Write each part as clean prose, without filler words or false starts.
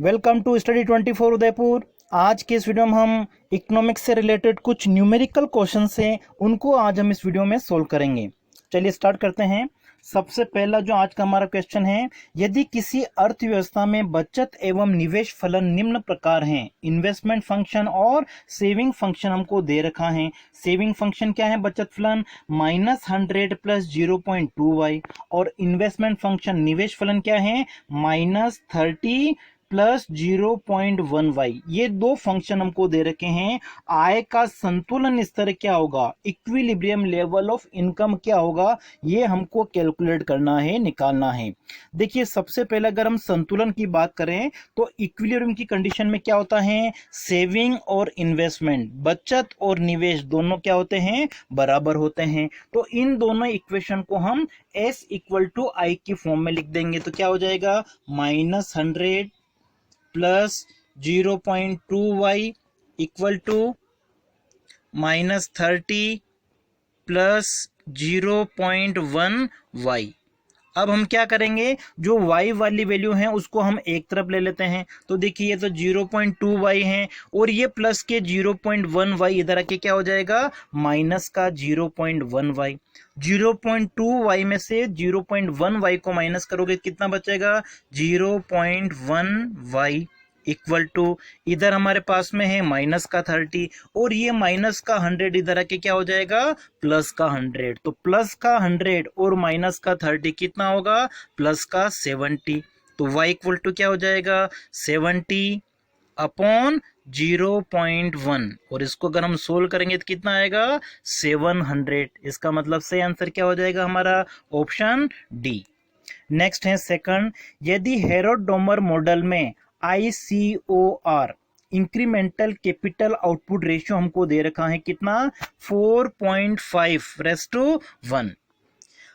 Welcome to study 24 Udaipur. आज के इस वीडियो में हम इकोनॉमिक्स से रिलेटेड कुछ न्यूमेरिकल क्वेश्चंस हैं, उनको आज हम इस वीडियो में सोल्व करेंगे। चलिए स्टार्ट करते हैं। सबसे पहला जो आज का हमारा क्वेश्चन है, यदि किसी अर्थव्यवस्था में बचत एवं निवेश फलन निम्न प्रकार हैं, इन्वेस्टमेंट फंक्शन और सेविंग फंक्शन हमको दे रखा है। सेविंग फंक्शन क्या है? बचत फलन -100 प्लस 0.2y, और इन्वेस्टमेंट फंक्शन निवेश फलन क्या है? -30 प्लस 0.1y। ये दो फंक्शन हमको दे रखे हैं। आय का संतुलन स्तर क्या होगा, इक्विलिब्रियम लेवल ऑफ इनकम क्या होगा, ये हमको कैलकुलेट करना है, निकालना है। देखिए सबसे पहले अगर हम संतुलन की बात करें तो इक्विलिब्रियम की कंडीशन में क्या होता है? सेविंग और इन्वेस्टमेंट, बचत और निवेश दोनों क्या होते हैं? बराबर होते हैं। तो इन दोनों इक्वेशन को हम S = I की फॉर्म में लिख देंगे। तो क्या हो जाएगा? -100 plus 0.2y equal to -30 plus 0.1y। अब हम क्या करेंगे, जो y वाली वैल्यू है उसको हम एक तरफ ले लेते हैं। तो देखिए ये तो 0.2y है और ये प्लस के 0.1y इधर आके क्या हो जाएगा? माइनस का 0.1y। 0.2y में से 0.1y को माइनस करोगे कितना बचेगा? 0.1y इक्वल टू, इधर हमारे पास में है माइनस का 30 और ये माइनस का 100 इधर आके क्या हो जाएगा? प्लस का 100। तो प्लस का 100 और माइनस का 30 कितना होगा? प्लस का 70। तो y इक्वल टू क्या हो जाएगा? 70 अपॉन 0.1, और इसको अगर हम सोल्व करेंगे तो कितना आएगा? 700। इसका मतलब सही आंसर क्या हो जाएगा हमारा? Option D. नेक्स्ट है सेकंड, यदि हेरोड-डोमर मॉडल में ICOR incremental capital output ratio हमको दे रखा है कितना? 4.5:1।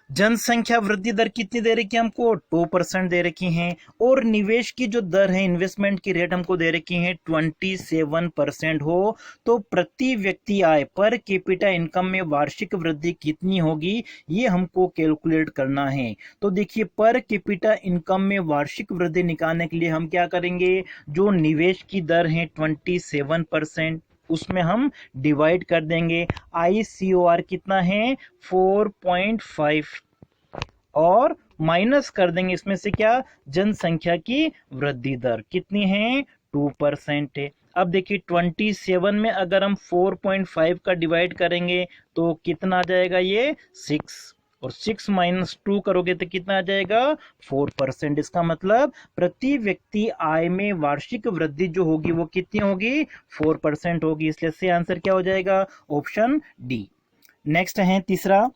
जनसंख्या वृद्धि दर कितनी दे रखी है हमको? 2% दे रखी हैं, और निवेश की जो दर है, इन्वेस्टमेंट की रेट हमको दे रखी है 27% हो। तो प्रति व्यक्ति आय पर कैपिटा इनकम में वार्षिक वृद्धि कितनी होगी, ये हमको कैलकुलेट करना है। तो देखिए पर कैपिटा इनकम में वार्षिक वृद्धि निकालने के लिए हम क्या करेंगे, जो निवेश की दर है 27%, उसमें हम डिवाइड कर देंगे। ICOR कितना है? 4.5, और माइनस कर देंगे इसमें से क्या? जनसंख्या की वृद्धि दर कितनी है? 2% है। अब देखिए 27 में अगर हम 4.5 का डिवाइड करेंगे तो कितना आ जाएगा? ये 6, और 6 - 2 करोगे तो कितना आ जाएगा? 4%। इसका मतलब प्रति व्यक्ति आय में वार्षिक वृद्धि जो होगी वो कितनी होगी? 4% होगी। इसलिए से आंसर क्या हो जाएगा? Option D. नेक्स्ट है तीसरा,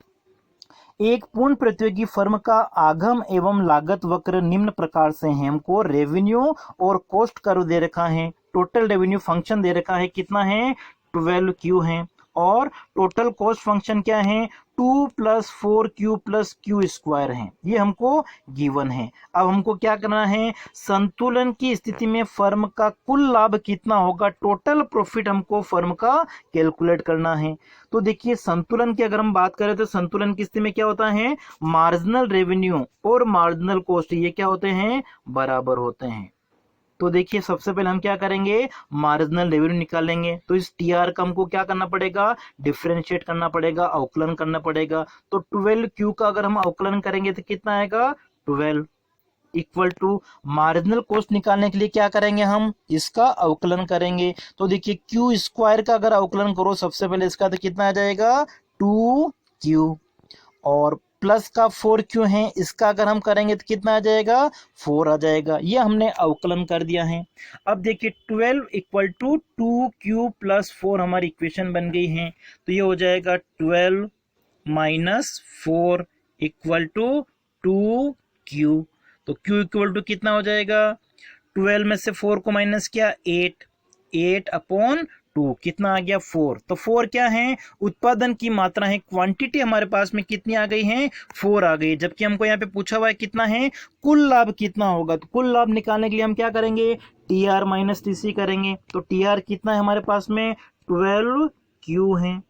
एक पूर्ण प्रतियोगी फर्म का आगम एवं लागत वक्र निम्न प्रकार से है। हमको रेवेन्यू और कॉस्ट कर्व दे रखा है। टोटल रेवेन्यू फंक्शन दे रखा है कितना है? 12Q है, और टोटल कॉस्ट फंक्शन क्या है? 2 + 4Q + Q² है। ये हमको गिवन है। अब हमको क्या करना है, संतुलन की स्थिति में फर्म का कुल लाभ कितना होगा, टोटल प्रॉफिट हमको फर्म का कैलकुलेट करना है। तो देखिए संतुलन की अगर हम बात करें तो संतुलन की स्थिति में क्या होता है, मार्जिनल रेवेन्यू और मार्जिनल कॉस्ट ये क्या होते हैं? बराबर होते हैं। तो देखिए सबसे पहले हम क्या करेंगे, मार्जिनल रेवेन्यू निकालेंगे। तो इस टीआर का हमको क्या करना पड़ेगा? डिफरेंशिएट करना पड़ेगा, अवकलन करना पड़ेगा। तो 12Q का अगर हम अवकलन करेंगे तो कितना आएगा? 12 इक्वल टू, मार्जिनल कॉस्ट निकालने के लिए क्या करेंगे, हम इसका अवकलन करेंगे। तो देखिए Q² का अगर अवकलन करो सबसे पहले इसका, तो कितना आ जाएगा? 2Q, और प्लस का 4Q है, इसका अगर हम करेंगे तो कितना आ जाएगा? 4 आ जाएगा। ये हमने अवकलन कर दिया है। अब देखिए 12 = 2Q + 4 हमारी इक्वेशन बन गई है। तो ये हो जाएगा 12 - 4 = 2Q। तो Q = कितना हो जाएगा? 12 में से 4 को माइनस किया, 8 अपॉन 2 कितना आ गया? 4। तो 4 क्या है? उत्पादन की मात्रा है, क्वांटिटी हमारे पास में कितनी आ गई है? 4 आ गई। जबकि हमको यहाँ पे पूछा हुआ है कितना है, कुल लाभ कितना होगा। तो कुल लाभ निकालने के लिए हम क्या करेंगे, TR - TC करेंगे। तो TR कितना है हमारे पास में? 12Q है।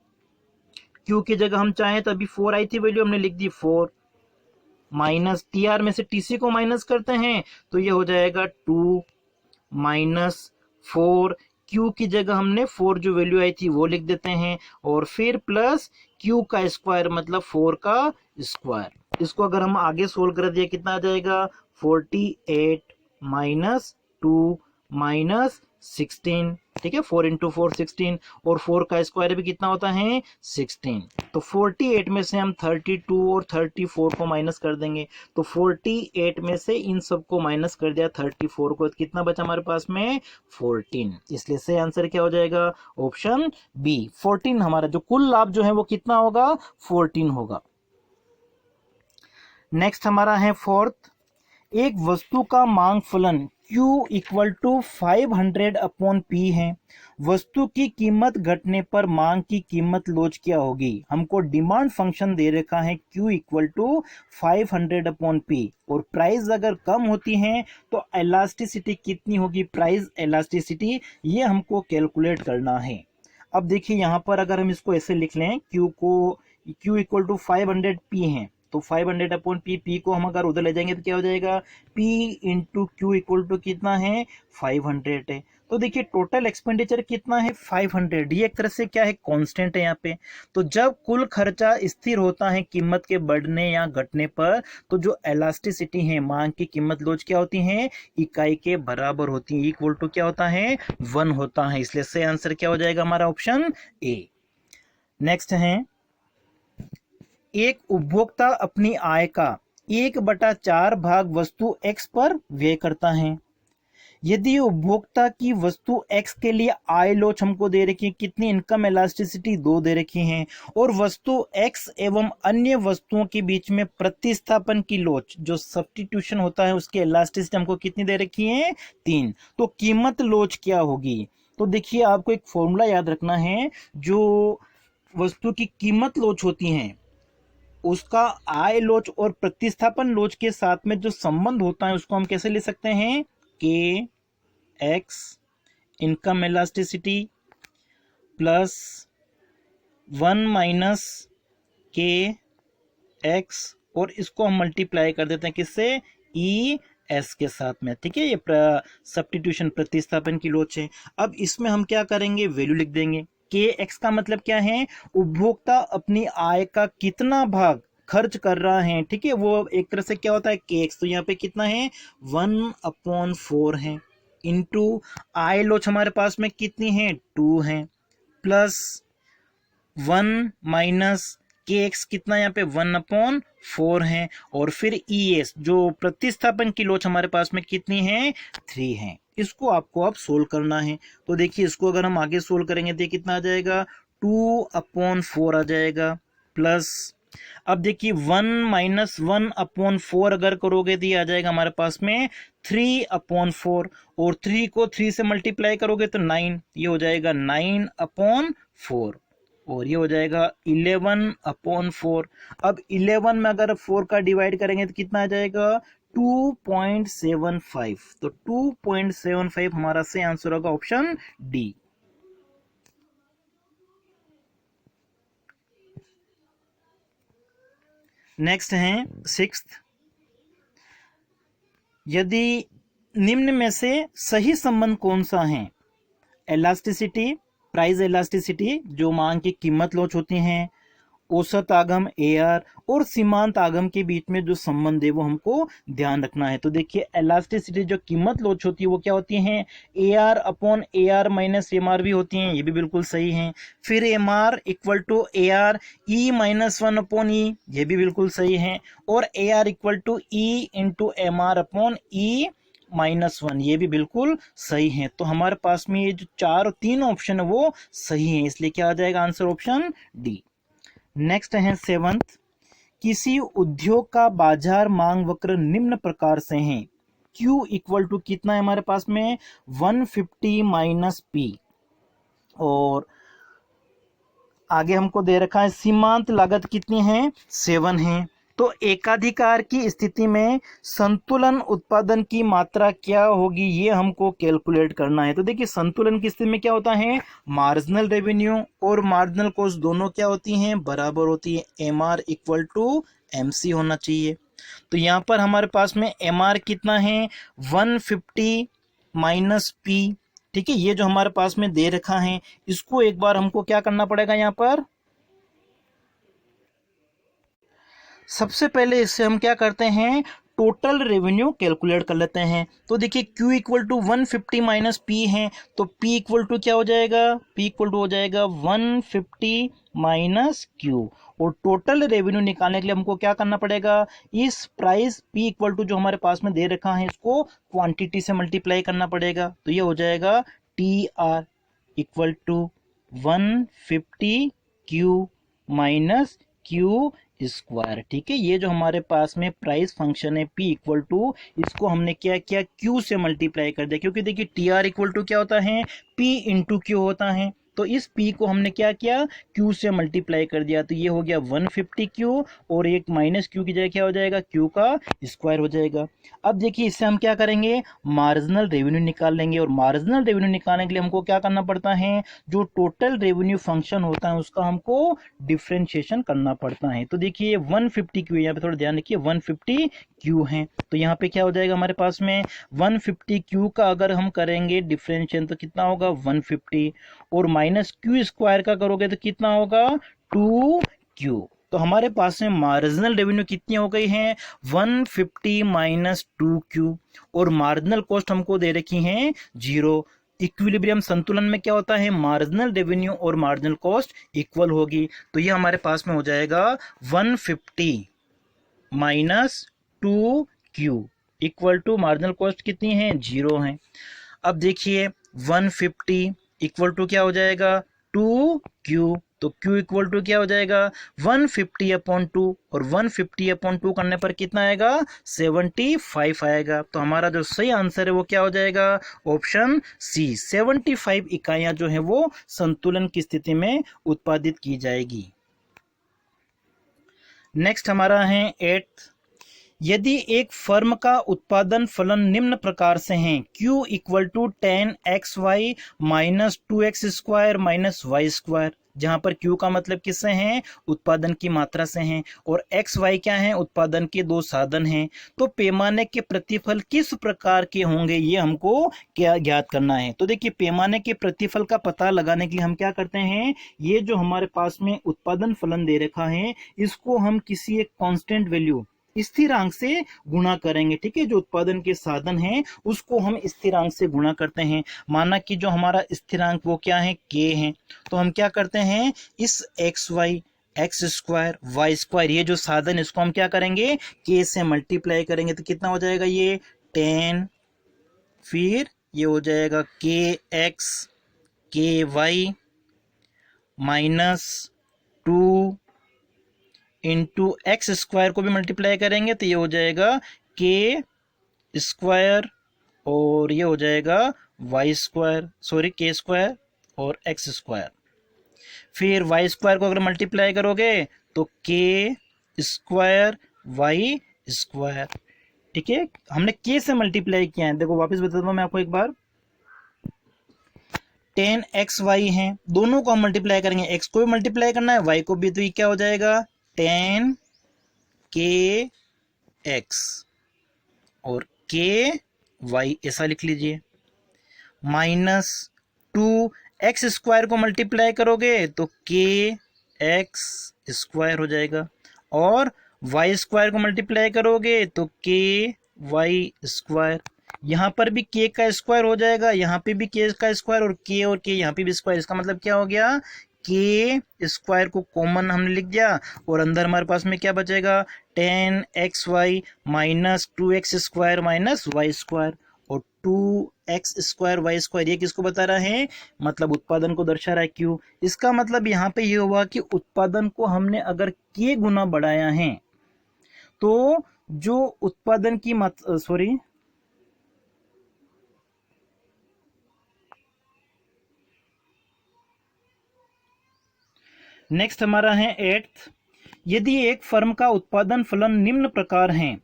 Q की जगह हम चाहें तो अभी 4 आई थी वैल्यू, हमने लिख दी 4, माइनस TR में से TC को माइनस करते हैं तो ये हो जाएगा 2 -4, क्यू की जगह हमने 4 जो वैल्यू आई थी वो लिख देते हैं, और फिर प्लस क्यू का स्क्वायर मतलब 4 का स्क्वायर। इसको अगर हम आगे सोल्व कर दिया कितना आ जाएगा, 48 -2 -16, ठीक है, 4 × 4 16, और 4 का स्क्वायर भी कितना होता है 16। तो 48 में से हम 32 और 34 को माइनस कर देंगे, तो 48 में से इन सब को माइनस कर दिया 34 को, तो कितना बचा हमारे पास में 14। इसलिए से आंसर क्या हो जाएगा, ऑप्शन बी 14। हमारा जो कुल लाभ जो है वो कितना होगा, 14 होगा। नेक्स्ट हमारा है फोर्थ, एक वस्तु का मांग फलन Q = 500/P है। वस्तु की कीमत घटने पर मांग की कीमत लोच क्या होगी। हमको डिमांड फंक्शन दे रखा है Q = 500/P, और प्राइस अगर कम होती है तो एलास्टिसिटी कितनी होगी, प्राइस एलास्टिसिटी, ये हमको कैलकुलेट करना है। अब देखिए यहाँ पर अगर हम इसको ऐसे लिख लें, Q = 500P है, तो 500/P, P को हम अगर उधर ले जाएंगे तो क्या हो जाएगा, P × Q = कितना है 500 है। तो देखिए टोटल एक्सपेंडिचर कितना है 500, ये एक तरह से क्या है, कांस्टेंट है यहाँ पे। तो जब कुल खर्चा स्थिर होता है कीमत के बढ़ने या घटने पर, तो जो एलास्टिसिटी है, मांग की कीमत लोच क्या होती है, इकाई के बराबर होती है, इक्वल टू क्या होता है 1 होता है। इसलिए से आंसर क्या हो जाएगा हमारा, ऑप्शन ए। नेक्स्ट है, एक उपभोक्ता अपनी आय का 1/4 भाग वस्तु X पर व्यय करता है। यदि उपभोक्ता की वस्तु X के लिए आय लोच हमको दे रखी है, कितनी, इनकम एलास्टिसिटी 2 दे रखी है, और वस्तु X एवं अन्य वस्तुओं के बीच में प्रतिस्थापन की लोच, जो सब्स्टिट्यूशन होता है, उसकी एलास्टिसिटी हमको कितनी दे रखी है 3। तो कीमत लोच क्या होगी, तो देखिए आपको एक फॉर्मूला याद रखना है, जो वस्तु की कीमत लोच होती है उसका आय लोच और प्रतिस्थापन लोच के साथ में जो संबंध होता है उसको हम कैसे ले सकते हैं, के x income elasticity plus 1 minus के एक्स, और इसको हम मल्टीप्लाई कर देते हैं किससे, ई एस के साथ में, ठीक है। ये सब्स्टिट्यूशन प्रतिस्थापन की लोच है। अब इसमें हम क्या करेंगे, वैल्यू लिख देंगे। के एक्स का मतलब क्या है, उपभोक्ता अपनी आय का कितना भाग खर्च कर रहा है, ठीक है, वो एक तरह से क्या होता है के एक्स। तो यहाँ पे कितना है 1/4 है, इंटू आय लोच हमारे पास में कितनी है 2 है, प्लस 1 माइनस के एक्स कितना यहाँ पे 1/4 है, और फिर ई एस जो प्रतिस्थापन की लोच हमारे पास में कितनी है 3 है। इसको आपको अब सोल्व करना है। तो देखिए इसको अगर हम आगे सोल्व करेंगे तो कितना आ जाएगा 2/4 आ जाएगा, प्लस अब देखिए 1 - 1/4 अगर करोगे तो ये आ जाएगा हमारे पास में 3/4, और 3 को 3 से मल्टीप्लाई करोगे तो 9, ये हो जाएगा 9/4, और ये हो जाएगा 11/4। अब 11 में अगर 4 का डिवाइड करेंगे तो कितना आ जाएगा 2.75। तो 2.75 हमारा से आंसर होगा ऑप्शन डी। नेक्स्ट है 6th, यदि निम्न में से सही संबंध कौन सा है, एलास्टिसिटी, प्राइस एलास्टिसिटी जो मांग की कीमत लोच होती हैं, औसत आगम AR, और सीमांत आगम के बीच में जो संबंध है वो हमको ध्यान रखना है। तो देखिए एलास्टिसिटी जो कीमत लोच होती है वो क्या होती है AR/AR - MR भी होती हैं, ये भी बिल्कुल सही है। फिर MR = AR E-1/E, ये भी बिल्कुल सही है, और AR = E × MR/E -1, ये भी बिल्कुल सही है। तो हमारे पास में ये जो 4 और 3 ऑप्शन है वो सही है, इसलिए क्या आ जाएगा आंसर ऑप्शन डी। नेक्स्ट है 7th, किसी उद्योग का बाजार मांग वक्र निम्न प्रकार से है। Q = कितना है हमारे पास में 150 - P, और आगे हमको दे रखा है सीमांत लागत कितनी है 7 है। तो एकाधिकार की स्थिति में संतुलन उत्पादन की मात्रा क्या होगी, ये हमको कैलकुलेट करना है। तो देखिए संतुलन की स्थिति में क्या होता है, मार्जिनल रेवेन्यू और मार्जिनल कॉस्ट दोनों क्या होती हैं, बराबर होती है। MR = MC होना चाहिए। तो यहाँ पर हमारे पास में MR कितना है 150 माइनस पी। ठीक है, ये जो हमारे पास में दे रखा है इसको एक बार हमको क्या करना पड़ेगा, यहाँ पर सबसे पहले इससे हम क्या करते हैं, टोटल रेवेन्यू कैलकुलेट कर लेते हैं। तो देखिए Q equal to 150 minus P है, तो P इक्वल टू क्या हो जाएगा, P इक्वल टू हो जाएगा 150 माइनस Q। और टोटल रेवेन्यू निकालने के लिए हमको क्या करना पड़ेगा, इस प्राइस P इक्वल टू जो हमारे पास में दे रखा है इसको क्वांटिटी से मल्टीप्लाई करना पड़ेगा। तो ये हो जाएगा TR equal to 150Q minus Q square. ठीक है, ये जो हमारे पास में प्राइस फंक्शन है P इक्वल टू, इसको हमने क्या किया, Q से मल्टीप्लाई कर दिया, क्योंकि देखिए TR इक्वल टू क्या होता है, P इंटू Q होता है। तो इस P को हमने क्या किया, Q से मल्टीप्लाई कर दिया, तो ये हो गया 150Q और एक माइनस Q की जगह क्या हो जाएगा, Q का स्क्वायर हो जाएगा। अब देखिए इससे हम क्या करेंगे, मार्जिनल रेवेन्यू निकाल लेंगे। और मार्जिनल रेवेन्यू निकालने के लिए हमको क्या करना पड़ता है, जो टोटल रेवेन्यू फंक्शन होता है उसका हमको डिफ्रेंशिएशन करना पड़ता है। तो देखिए 150Q, यहाँ पे थोड़ा ध्यान रखिए 150Q है, तो यहाँ पे क्या हो जाएगा हमारे पास में 150Q का अगर हम करेंगे डिफ्रेंशिएशन तो कितना होगा 150, और माइनस Q स्क्वायर का करोगे तो कितना होगा 2Q। तो हमारे पास में मार्जिनल रेवेन्यू कितनी हो गई है 150 माइनस 2Q, और मार्जिनल कॉस्ट हमको दे रखी है 0। इक्विलिब्रियम संतुलन में क्या होता है, मार्जिनल रेवेन्यू और मार्जिनल कॉस्ट इक्वल होगी। तो ये हमारे पास में हो जाएगा 150 minus 2Q equal to marginal cost कितनी है 0 है। अब देखिए 150 इक्वल टू क्या हो जाएगा 2Q, तो Q इक्वल टू क्या हो जाएगा 150/2, और 150/2 करने पर कितना आएगा 75 आएगा। तो हमारा जो सही आंसर है वो क्या हो जाएगा, ऑप्शन सी, 75 इकाइयां जो है वो संतुलन की स्थिति में उत्पादित की जाएगी। नेक्स्ट हमारा है 8th, यदि एक फर्म का उत्पादन फलन निम्न प्रकार से है, Q equal to 10XY minus 2X square minus Y square, जहां पर Q का मतलब किससे है, उत्पादन की मात्रा से है, और XY क्या है, उत्पादन के दो साधन हैं। तो पैमाने के प्रतिफल किस प्रकार के होंगे ये हमको क्या ज्ञात करना है। तो देखिए पैमाने के प्रतिफल का पता लगाने के लिए हम क्या करते हैं, ये जो हमारे पास में उत्पादन फलन दे रखा है इसको हम किसी एक कांस्टेंट वैल्यू स्थिरांक से गुणा करेंगे। ठीक है, जो उत्पादन के साधन हैं उसको हम स्थिरांक से गुणा करते हैं। माना कि जो हमारा स्थिरांक वो क्या है, k है, तो हम क्या करते हैं, इस x स्क्वायर वाई स्क्वायर ये जो साधन इसको हम क्या करेंगे, k से मल्टीप्लाई करेंगे, तो कितना हो जाएगा ये 10, फिर ये हो जाएगा kx ky minus 2 into x square को भी मल्टीप्लाई करेंगे तो ये हो जाएगा के स्क्वायर, और ये हो जाएगा वाई स्क्वायर, सॉरी के स्क्वायर और एक्स स्क्वायर। फिर वाई स्क्वायर को अगर मल्टीप्लाई करोगे तो के स्क्वायर वाई स्क्वायर। ठीक है, हमने के से मल्टीप्लाई किया है, देखो वापस बताता हूं मैं आपको एक बार, 10XY है, दोनों को हम मल्टीप्लाई करेंगे, x को भी मल्टीप्लाई करना है y को भी, तो ये क्या हो जाएगा 10KX और KY ऐसा लिख लीजिए, माइनस 2x स्क्वायर को मल्टीप्लाई करोगे तो KX स्क्वायर हो जाएगा, और y स्क्वायर को मल्टीप्लाई करोगे तो KY स्क्वायर। यहाँ पर भी k का स्क्वायर हो जाएगा, यहाँ पे भी k का स्क्वायर, और k यहाँ पे भी स्क्वायर। इसका मतलब क्या हो गया, k स्क्वायर को कॉमन हमने लिख दिया, और अंदर हमारे पास में क्या बचेगा 10XY minus 2x square minus Y square, और 2x स्क्वायर वाई स्क्वायर ये किसको बता रहा है, मतलब उत्पादन को दर्शा रहा है Q। इसका मतलब यहाँ पे ये हुआ कि उत्पादन को हमने अगर k गुना बढ़ाया है तो जो उत्पादन की सॉरी नेक्स्ट हमारा है 8th, यदि एक फर्म का उत्पादन फलन निम्न प्रकार है,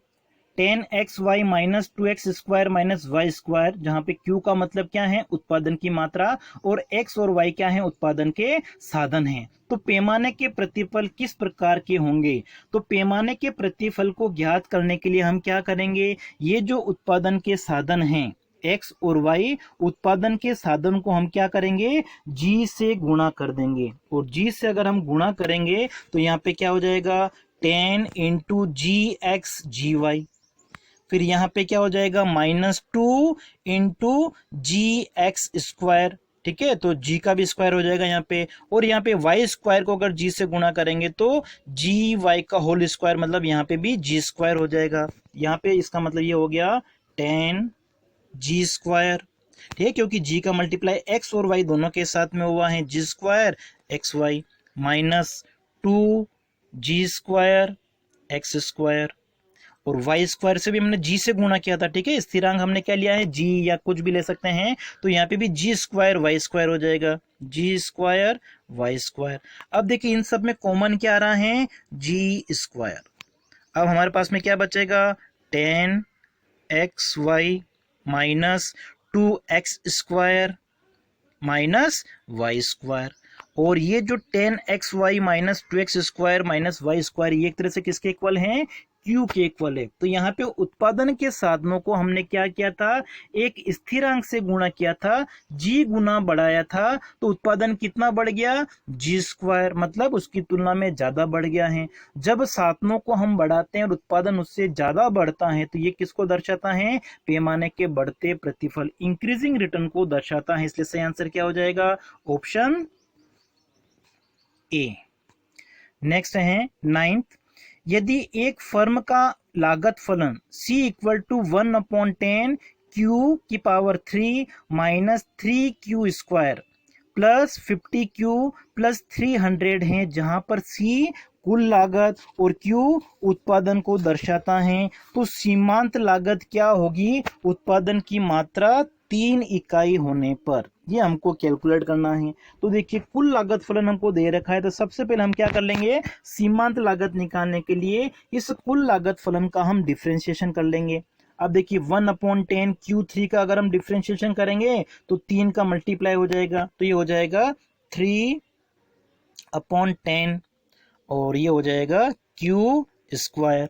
10XY minus 2x square minus Y square, जहां पे Q का मतलब क्या है, उत्पादन की मात्रा, और X और Y क्या है, उत्पादन के साधन हैं, तो पैमाने के प्रतिफल किस प्रकार के होंगे। तो पैमाने के प्रतिफल को ज्ञात करने के लिए हम क्या करेंगे, ये जो उत्पादन के साधन हैं एक्स और वाई उत्पादन के साधन को हम क्या करेंगे, जी से गुणा कर देंगे। और जी से अगर हम गुणा करेंगे तो यहाँ पे क्या हो जाएगा 10 इंटू जी एक्स जी वाई। फिर यहाँ पे क्या हो जाएगा -2 इंटू जी एक्स स्क्वायर। ठीक है, तो जी का भी स्क्वायर हो जाएगा यहाँ पे। और यहाँ पे वाई स्क्वायर को अगर जी से गुणा करेंगे तो जी वाई का होल स्क्वायर, मतलब यहाँ पे भी जी स्क्वायर हो जाएगा। यहाँ पे इसका मतलब ये हो गया 10 जी स्क्वायर। ठीक है, क्योंकि जी का मल्टीप्लाई एक्स और वाई दोनों के साथ में हुआ है, जी स्क्वायर एक्स वाई -2 जी स्क्वायर एक्स स्क्वायर। और वाई स्क्वायर से भी हमने जी से गुणा किया था। ठीक है, स्थिरांक हमने क्या लिया है, जी या कुछ भी ले सकते हैं, तो यहाँ पे भी जी स्क्वायर वाई स्क्वायर हो जाएगा, जी स्क्वायर वाई स्क्वायर। अब देखिए इन सब में कॉमन क्या आ रहा है, जी स्क्वायर। अब हमारे पास में क्या बचेगा 10 X Y -2 X square Y square. और ये जो 10xy -2x square Y square ये एक तरह से किसके इक्वल हैं, क्यू के इक्वल है। तो यहाँ पे उत्पादन के साधनों को हमने क्या किया था, एक स्थिरांक से गुणा किया था, जी गुना बढ़ाया था, तो उत्पादन कितना बढ़ गया, जी स्क्वायर, मतलब उसकी तुलना में ज्यादा बढ़ गया है। जब साधनों को हम बढ़ाते हैं और उत्पादन उससे ज्यादा बढ़ता है तो ये किसको दर्शाता है, पैमाने के बढ़ते प्रतिफल, इंक्रीजिंग रिटर्न को दर्शाता है। इसलिए सही आंसर क्या हो जाएगा, ऑप्शन ए। नेक्स्ट है 9th, यदि एक फर्म का लागत फलन C इक्वल टू 1/10 Q की power 3 -3Q square plus 50Q plus 300 है, जहां पर C कुल लागत और Q उत्पादन को दर्शाता है, तो सीमांत लागत क्या होगी, उत्पादन की मात्रा 3 इकाई होने पर, ये हमको कैलकुलेट करना है। तो देखिए कुल लागत फलन हमको दे रखा है, तो सबसे पहले हम क्या कर लेंगे, सीमांत लागत निकालने के लिए इस कुल लागत फलन का हम डिफरेंशिएशन कर लेंगे। अब देखिए 1/10 Q3 का अगर हम डिफरेंशिएशन करेंगे तो 3 का मल्टीप्लाई हो जाएगा, तो ये हो जाएगा 3/10 और ये हो जाएगा Q स्क्वायर।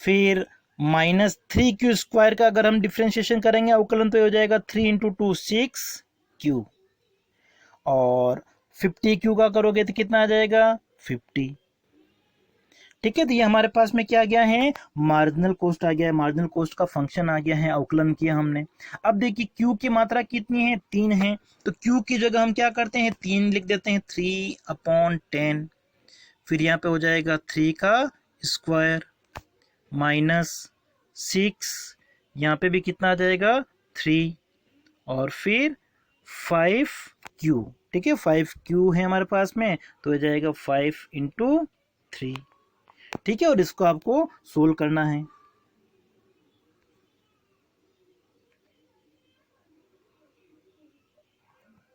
फिर -3Q स्क्वायर का अगर हम डिफरेंशिएशन करेंगे अवकलन तो हो जाएगा 3 × 2 6Q। और 50Q का करोगे तो कितना आ जाएगा 50। ठीक है, तो ये हमारे पास में क्या आ गया है, मार्जिनल कॉस्ट आ गया है, मार्जिनल कॉस्ट का फंक्शन आ गया है, अवकलन किया हमने। अब देखिए Q की मात्रा कितनी है, 3 है, तो Q की जगह हम क्या करते हैं 3 लिख देते हैं, 3/10। फिर यहाँ पे हो जाएगा 3 का स्क्वायर -6, यहाँ पे भी कितना आ जाएगा 3, और फिर 5Q। ठीक है, 5Q है हमारे पास में, तो हो जाएगा 5 × 3। ठीक है, और इसको आपको सोल्व करना है।